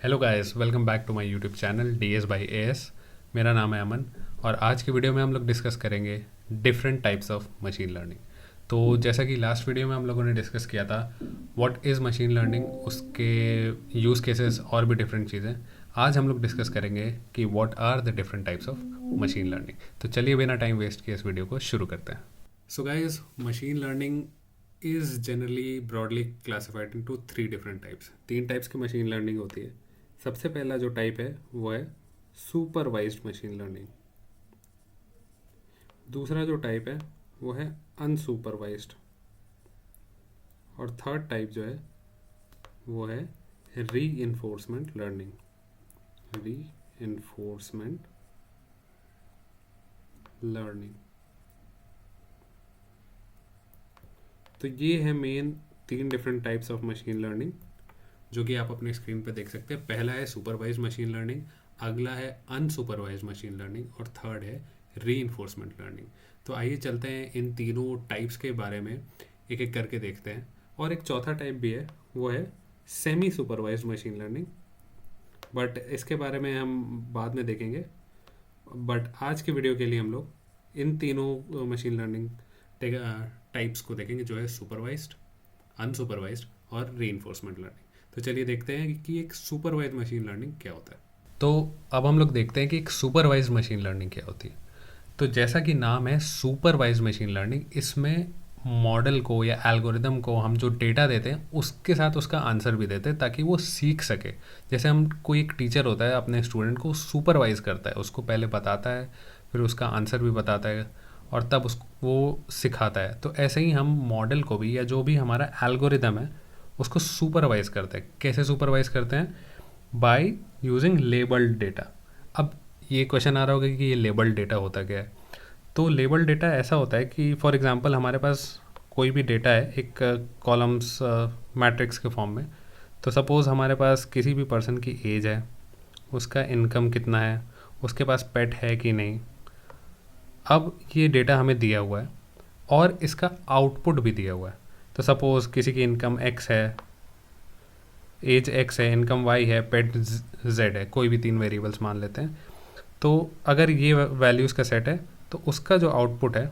Hello guys, welcome back to my YouTube channel DS by AS। मेरा नाम है अमन और आज की वीडियो में हम लोग डिस्कस करेंगे different types of machine learning. तो जैसा कि लास्ट वीडियो में हम लोगों ने डिस्कस किया था व्हाट इज़ मशीन लर्निंग, उसके यूज़ केसेस और भी डिफरेंट चीज़ें आज हम लोग डिस्कस करेंगे कि what are the different types of machine learning. तो चलिए बिना टाइम वेस्ट किए इस वीडियो को शुरू करते हैं। So guys, machine learning is generally broadly classified into three different types. तीन टाइप्स की मशीन लर्निंग होती है। सबसे पहला जो टाइप है वो है सुपरवाइज्ड मशीन लर्निंग। दूसरा जो टाइप है वो है अनसुपरवाइज्ड। और थर्ड टाइप जो है वो है रीइंफोर्समेंट लर्निंग। Reinforcement learning. तो ये है मेन तीन different types of machine learning जो कि आप अपने स्क्रीन पे देख सकते हैं। पहला है सुपरवाइज्ड मशीन लर्निंग, अगला है अनसुपरवाइज्ड मशीन लर्निंग और थर्ड है रीइंफोर्समेंट लर्निंग। तो आइए चलते हैं इन तीनों टाइप्स के बारे में एक एक करके देखते हैं। और एक चौथा टाइप भी है, वो है semi supervised machine learning, but इसके बारे में हम बाद में देखेंगे। बट आज की वीडियो के लिए हम लोग इन तीनों मशीन लर्निंग टाइप्स को देखेंगे, जो है सुपरवाइज्ड, अनसुपरवाइज्ड और रीइंफोर्समेंट लर्निंग। तो चलिए देखते हैं कि एक सुपरवाइज्ड मशीन लर्निंग क्या होता है। तो अब हम लोग देखते हैं कि एक सुपरवाइज्ड मशीन लर्निंग क्या होती है। तो जैसा कि नाम है सुपरवाइज्ड मशीन लर्निंग, इसमें मॉडल को या एल्गोरिदम को हम जो डेटा देते हैं उसके साथ उसका आंसर भी देते हैं ताकि वो सीख सके। जैसे हम कोई एक टीचर होता है अपने स्टूडेंट को सुपरवाइज करता है, उसको पहले बताता है, फिर उसका आंसर भी बताता है और तब उसको वो सिखाता है। तो ऐसे ही हम मॉडल को भी या जो भी हमारा एल्गोरिदम है उसको सुपरवाइज करते हैं। कैसे सुपरवाइज करते हैं? By using labelled data. अब ये क्वेश्चन आ रहा होगा कि ये लेबल्ड डेटा होता क्या है। तो लेबल डेटा ऐसा होता है कि फॉर एग्जांपल हमारे पास कोई भी डेटा है एक कॉलम्स मैट्रिक्स के फॉर्म में। तो सपोज़ हमारे पास किसी भी पर्सन की एज है, उसका इनकम कितना है, उसके पास पेट है कि नहीं। अब ये डेटा हमें दिया हुआ है और इसका आउटपुट भी दिया हुआ है। तो सपोज़ किसी की इनकम x है, एज x है, इनकम y है, पेट z है, कोई भी तीन वेरिएबल्स मान लेते हैं। तो अगर ये वैल्यूज़ का सेट है तो उसका जो आउटपुट है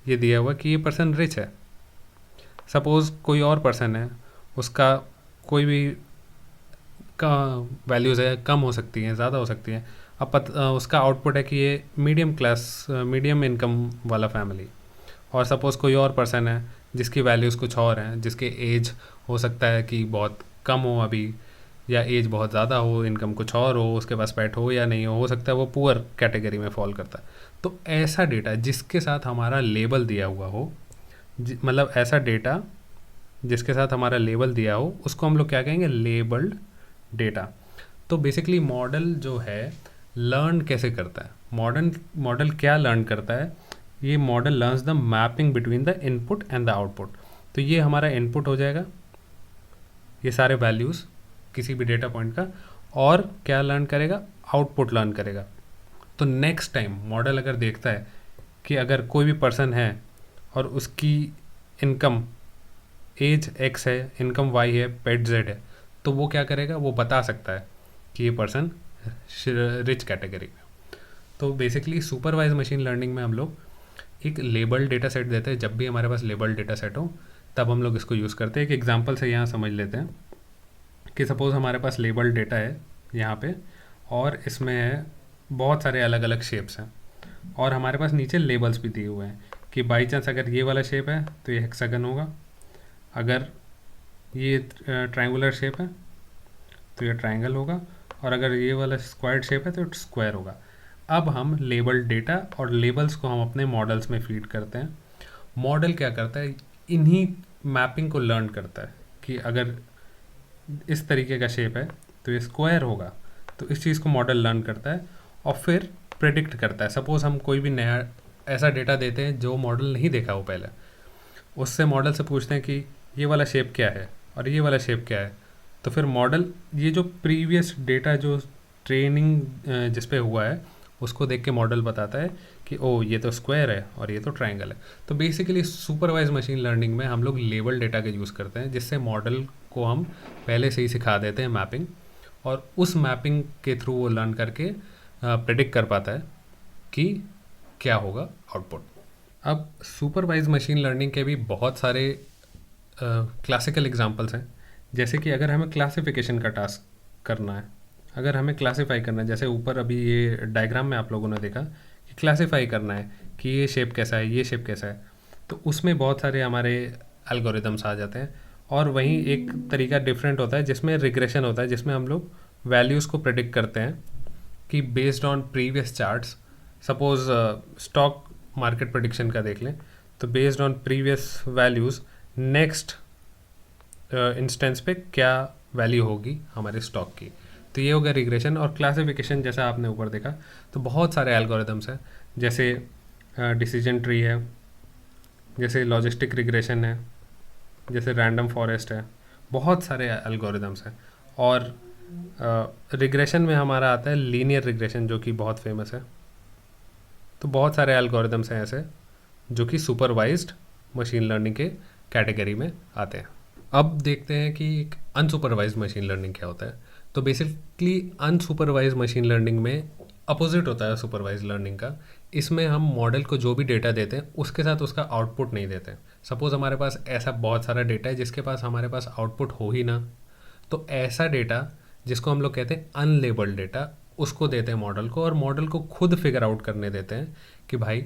ये दिया हुआ कि ये पर्सन रिच है। सपोज़ कोई और पर्सन है, उसका कोई भी का वैल्यूज़ है, कम हो सकती हैं, ज़्यादा हो सकती हैं। अब उसका आउटपुट है कि ये मीडियम इनकम वाला फैमिली। और सपोज़ कोई और पर्सन है जिसकी वैल्यूज़ कुछ और हैं, जिसके एज हो सकता है कि बहुत कम हो अभी, या एज बहुत ज़्यादा हो, इनकम कुछ और हो, उसके पास पेट हो या नहीं हो सकता है वो पुअर कैटेगरी में फॉल करता है। तो ऐसा डेटा जिसके साथ हमारा लेबल दिया हुआ हो, मतलब ऐसा डेटा जिसके साथ हमारा लेबल दिया हो, उसको हम लोग क्या कहेंगे? Labelled data. तो बेसिकली मॉडल जो है लर्न कैसे करता है? मॉडल क्या लर्न करता है? ये model learns the mapping between the input and the output. तो ये हमारा इनपुट हो जाएगा, ये सारे वैल्यूज़ किसी भी डेटा पॉइंट का, और क्या लर्न करेगा? आउटपुट लर्न करेगा। तो नेक्स्ट टाइम मॉडल अगर देखता है कि अगर कोई भी पर्सन है और उसकी इनकम एज x है, इनकम y है, पेट z है, तो वो क्या करेगा? वो बता सकता है कि ये पर्सन रिच कैटेगरी में। तो बेसिकली सुपरवाइज मशीन लर्निंग में हम लोग एक लेबल डेटा सेट देते हैं। जब भी हमारे पास लेबल डेटा सेट हो तब हम लोग इसको यूज़ करते हैं। एक एग्जांपल से यहाँ समझ लेते हैं कि सपोज़ हमारे पास लेबल डेटा है यहाँ पे, और इसमें बहुत सारे अलग अलग शेप्स हैं और हमारे पास नीचे लेबल्स भी दिए हुए हैं कि बाई चांस अगर ये वाला शेप है तो ये हेक्सागन होगा, अगर ये ट्रायंगुलर शेप है तो ये ट्रायंगल होगा, और अगर ये वाला स्क्वायर्ड शेप है तो स्क्वायर होगा। अब हम लेबल डेटा और लेबल्स को हम अपने मॉडल्स में फीड करते हैं। मॉडल क्या करता है? इन्हीं मैपिंग को लर्न करता है कि अगर इस तरीके का शेप है तो ये स्क्वायर होगा। तो इस चीज़ को मॉडल लर्न करता है और फिर प्रेडिक्ट करता है। सपोज़ हम कोई भी नया ऐसा डेटा देते हैं जो मॉडल नहीं देखा हो पहले, उससे मॉडल से पूछते हैं कि ये वाला शेप क्या है और ये वाला शेप क्या है। तो फिर मॉडल ये जो प्रीवियस डेटा जो ट्रेनिंग जिस पे हुआ है उसको देख के मॉडल बताता है कि ओ ये तो स्क्वायर है और ये तो ट्रायंगल है। तो बेसिकली सुपरवाइज मशीन लर्निंग में हम लोग लेबल डेटा का यूज़ करते हैं जिससे मॉडल को हम पहले से ही सिखा देते हैं मैपिंग, और उस मैपिंग के थ्रू वो लर्न करके प्रेडिक्ट कर पाता है कि क्या होगा आउटपुट। अब सुपरवाइज मशीन लर्निंग के भी बहुत सारे क्लासिकल एग्जांपल्स हैं। जैसे कि अगर हमें क्लासिफिकेशन का टास्क करना है, अगर हमें क्लासिफाई करना है, जैसे ऊपर अभी ये डायग्राम में आप लोगों ने देखा कि क्लासिफाई करना है कि ये शेप कैसा है, ये शेप कैसा है, तो उसमें बहुत सारे हमारे एल्गोरिदम्स आ जाते हैं। और वहीं एक तरीका डिफरेंट होता है जिसमें रिग्रेशन होता है, जिसमें हम लोग वैल्यूज़ को प्रेडिक्ट करते हैं कि based on previous charts, suppose stock market prediction का देख लें, तो based on previous values next instance पे क्या वैल्यू होगी हमारे स्टॉक की। तो ये हो गया रिग्रेशन। और क्लासिफिकेशन जैसा आपने ऊपर देखा तो बहुत सारे एल्गोरिदम्स हैं, जैसे डिसीजन ट्री है, जैसे लॉजिस्टिक रिग्रेशन है, जैसे रैंडम फॉरेस्ट है, बहुत सारे एल्गोरिदम्स हैं। और रिग्रेशन में हमारा आता है लीनियर रिग्रेशन, जो कि बहुत फेमस है। तो बहुत सारे एल्गोरिदम्स हैं ऐसे जो कि सुपरवाइज्ड मशीन लर्निंग के कैटेगरी में आते हैं। अब देखते हैं कि एक अनसुपरवाइज्ड मशीन लर्निंग क्या होता है। तो बेसिकली अनसुपरवाइज्ड मशीन लर्निंग में अपोजिट होता है सुपरवाइज्ड लर्निंग का। इसमें हम मॉडल को जो भी डेटा देते हैं उसके साथ उसका आउटपुट नहीं देते हैं। सपोज़ हमारे पास ऐसा बहुत सारा डेटा है जिसके पास हमारे पास आउटपुट हो ही ना, तो ऐसा डेटा जिसको हम लोग कहते हैं अनलेबल्ड डेटा, उसको देते हैं मॉडल को, और मॉडल को खुद फिगर आउट करने देते हैं कि भाई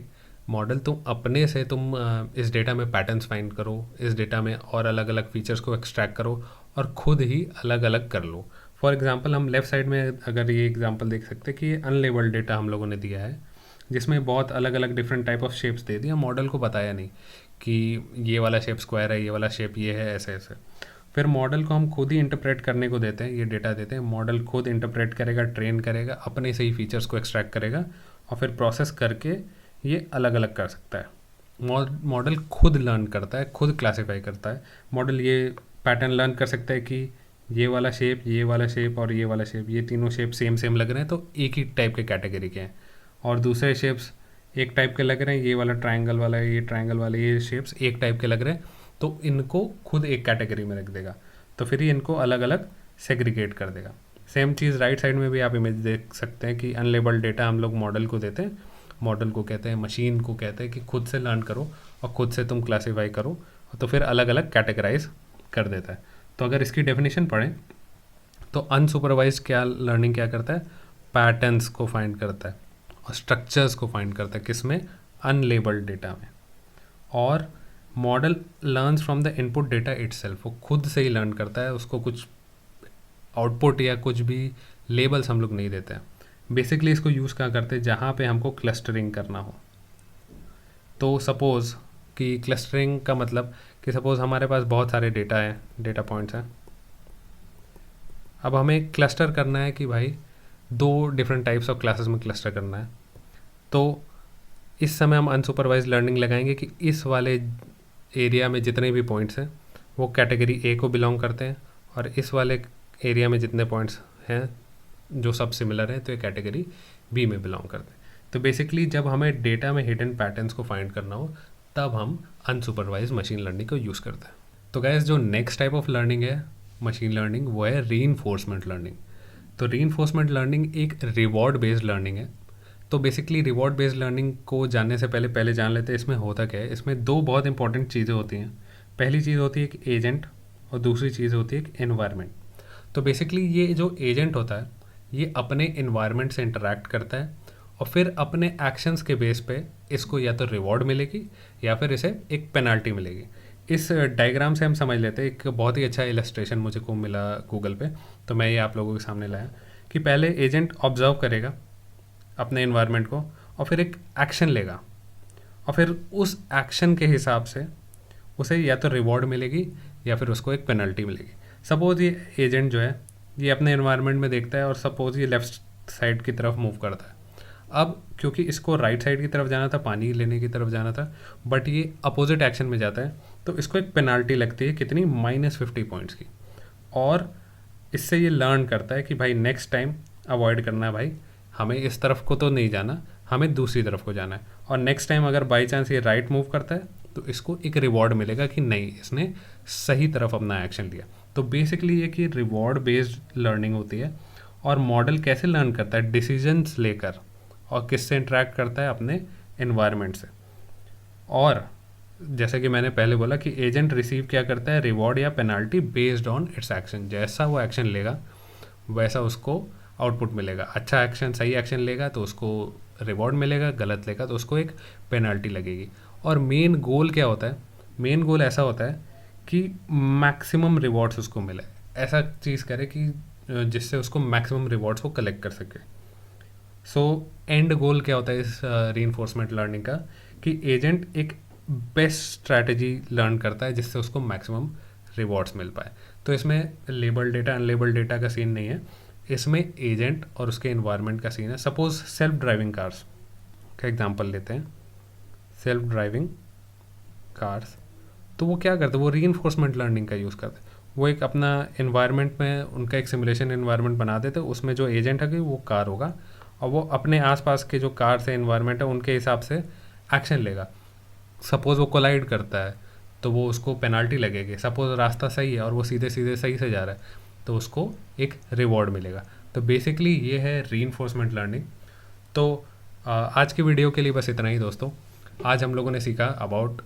मॉडल तुम अपने से तुम इस डेटा में पैटर्न्स फाइंड करो, इस डेटा में और अलग अलग फीचर्स को एक्सट्रैक्ट करो और खुद ही अलग अलग कर लो। फॉर एग्जांपल हम लेफ़्ट साइड में अगर ये एग्जांपल देख सकते हैं कि ये अनलेबल्ड डेटा हम लोगों ने दिया है, जिसमें बहुत अलग अलग डिफरेंट टाइप ऑफ शेप्स दे दिया, मॉडल को बताया नहीं कि ये वाला शेप स्क्वायर है, ये वाला शेप ये है, ऐसे ऐसे। फिर मॉडल को हम खुद ही इंटरप्रेट करने को देते हैं, ये डेटा देते हैं, मॉडल खुद इंटरप्रेट करेगा, ट्रेन करेगा, अपने से ही फीचर्स को एक्सट्रैक्ट करेगा और फिर प्रोसेस करके ये अलग अलग कर सकता है। मॉडल खुद लर्न करता है, खुद क्लासीफाई करता है। मॉडल ये पैटर्न लर्न कर सकता है कि ये वाला शेप, ये वाला शेप और ये वाला शेप, ये तीनों शेप सेम सेम लग रहे हैं तो एक ही टाइप के कैटेगरी के हैं, और दूसरे शेप्स एक टाइप के लग रहे हैं, ये वाला ट्रायंगल वाला है, ये ट्रायंगल वाले, ये शेप्स एक टाइप के लग रहे हैं, तो इनको खुद एक कैटेगरी में रख देगा। तो फिर ये इनको अलग अलग सेग्रीगेट कर देगा। सेम चीज़ राइट साइड में भी आप इमेज देख सकते हैं कि अनलेबल्ड डेटा हम लोग मॉडल को देते हैं, मॉडल को कहते हैं, मशीन को कहते हैं कि खुद से लर्न करो और खुद से तुम क्लासीफाई करो, तो फिर अलग अलग कैटेगराइज कर देता है। तो अगर इसकी डेफिनेशन पढ़ें तो अनसुपरवाइज्ड क्या लर्निंग क्या करता है, पैटर्न्स को फाइंड करता है और स्ट्रक्चर्स को फाइंड करता है, किसमें, अनलेबल्ड डेटा में। और model learns from the input data itself, वो खुद से ही लर्न करता है, उसको कुछ आउटपुट या कुछ भी लेबल्स हम लोग नहीं देते हैं। बेसिकली इसको यूज़ कहाँ करते हैं, जहाँ पे हमको क्लस्टरिंग करना हो। तो सपोज़ कि क्लस्टरिंग का मतलब कि सपोज़ हमारे पास बहुत सारे डेटा हैं, डेटा पॉइंट्स हैं, अब हमें क्लस्टर करना है कि भाई 2 डिफरेंट टाइप्स ऑफ क्लासेस में क्लस्टर करना है। तो इस समय हम अनसुपरवाइज्ड लर्निंग लगाएंगे कि इस वाले एरिया में जितने भी पॉइंट्स हैं वो कैटेगरी ए को बिलोंग करते हैं, और इस वाले एरिया में जितने पॉइंट्स हैं जो सब सिमिलर हैं तो ये कैटेगरी बी में बिलोंग करते हैं। तो बेसिकली जब हमें डेटा में हिडन पैटर्न्स को फाइंड करना हो तब हम अनसुपरवाइज्ड मशीन लर्निंग को यूज़ करते हैं। तो गाइस जो नेक्स्ट टाइप ऑफ लर्निंग है मशीन लर्निंग, वो है रीइंफोर्समेंट लर्निंग। तो रीइंफोर्समेंट लर्निंग एक रिवॉर्ड बेस्ड लर्निंग है। तो बेसिकली रिवॉर्ड बेस्ड लर्निंग को जानने से पहले जान लेते हैं इसमें होता क्या है। इसमें 2 बहुत इंपॉर्टेंट चीज़ें होती हैं। पहली चीज़ होती है एक एजेंट और दूसरी चीज़ होती है एक एनवायरनमेंट। तो बेसिकली ये जो एजेंट होता है ये अपने एनवायरनमेंट से इंटरेक्ट करता है और फिर अपने एक्शंस के बेस पे इसको या तो रिवॉर्ड मिलेगी या फिर इसे एक पेनाल्टी मिलेगी। इस डायग्राम से हम समझ लेते हैं, एक बहुत ही अच्छा इलस्ट्रेशन मुझे को मिला गूगल पे, तो मैं ये आप लोगों के सामने लाया कि पहले एजेंट ऑब्जर्व करेगा अपने एनवायरनमेंट को और फिर एक एक्शन लेगा और फिर उस एक्शन के हिसाब से उसे या तो रिवॉर्ड मिलेगी या फिर उसको एक पेनल्टी मिलेगी। सपोज़ ये एजेंट जो है ये अपने एनवायरनमेंट में देखता है और सपोज़ ये लेफ़्ट साइड की तरफ मूव करता है। अब क्योंकि इसको राइट साइड की तरफ जाना था, पानी लेने की तरफ जाना था, बट ये अपोजिट एक्शन में जाता है, तो इसको एक पेनाल्टी लगती है कितनी, -50 पॉइंट्स की। और इससे ये लर्न करता है कि भाई नेक्स्ट टाइम अवॉइड करना है, भाई हमें इस तरफ को तो नहीं जाना, हमें दूसरी तरफ को जाना है। और नेक्स्ट टाइम अगर बाई चांस ये राइट मूव करता है तो इसको एक रिवॉर्ड मिलेगा कि नहीं इसने सही तरफ अपना एक्शन लिया। तो बेसिकली ये कि रिवॉर्ड बेस्ड लर्निंग होती है और मॉडल कैसे लर्न करता है, डिसीजंस लेकर, और किससे इंटरेक्ट करता है, अपने एनवायरनमेंट से। और जैसा कि मैंने पहले बोला कि एजेंट रिसीव क्या करता है, रिवॉर्ड या penalty based on it's action. जैसा वो एक्शन लेगा वैसा उसको आउटपुट मिलेगा। अच्छा एक्शन, सही एक्शन लेगा तो उसको रिवॉर्ड मिलेगा, गलत लेगा तो उसको एक पेनल्टी लगेगी। और मेन गोल क्या होता है, मेन गोल ऐसा होता है कि मैक्सिमम रिवॉर्ड्स उसको मिले, ऐसा चीज़ करे कि जिससे उसको मैक्सिमम रिवॉर्ड्स को कलेक्ट कर सके। सो एंड गोल क्या होता है इस रीइंफोर्समेंट लर्निंग का, कि एजेंट एक बेस्ट स्ट्रैटेजी लर्न करता है जिससे उसको मैक्सिमम रिवॉर्ड्स मिल पाए। तो इसमें लेबल डेटा अनलेबल डेटा का सीन नहीं है, इसमें एजेंट और उसके इन्वायरमेंट का सीन है। सपोज सेल्फ ड्राइविंग कार्स का एग्जांपल लेते हैं। सेल्फ ड्राइविंग कार्स, तो वो क्या करते हैं, वो रीइंफोर्समेंट लर्निंग का यूज़ करते हैं। वो एक अपना इन्वायरमेंट में उनका एक सिमुलेशन इन्वायरमेंट बना देते हैं, उसमें जो एजेंट है कि वो कार होगा और वो अपने आसपास के जो कार से इन्वायरमेंट है उनके हिसाब से एक्शन लेगा। सपोज़ वो कोलाइड करता है तो वो उसको पेनाल्टी लगेगी। सपोज़ रास्ता सही है और वो सीधे सीधे सही से जा रहा है तो उसको एक रिवॉर्ड मिलेगा। तो बेसिकली ये है रीइंफोर्समेंट लर्निंग। तो आज की वीडियो के लिए बस इतना ही दोस्तों। आज हम लोगों ने सीखा about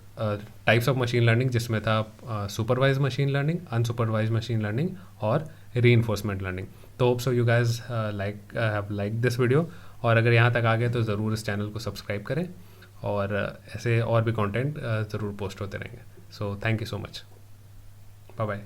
types of machine learning, जिसमें था supervised machine learning, unsupervised machine learning और रीइंफोर्समेंट लर्निंग। तो hope so you guys have like this video, और अगर यहाँ तक आ गए तो ज़रूर इस चैनल को सब्सक्राइब करें, और ऐसे और भी कंटेंट ज़रूर पोस्ट होते रहेंगे। So thank you so much, bye bye.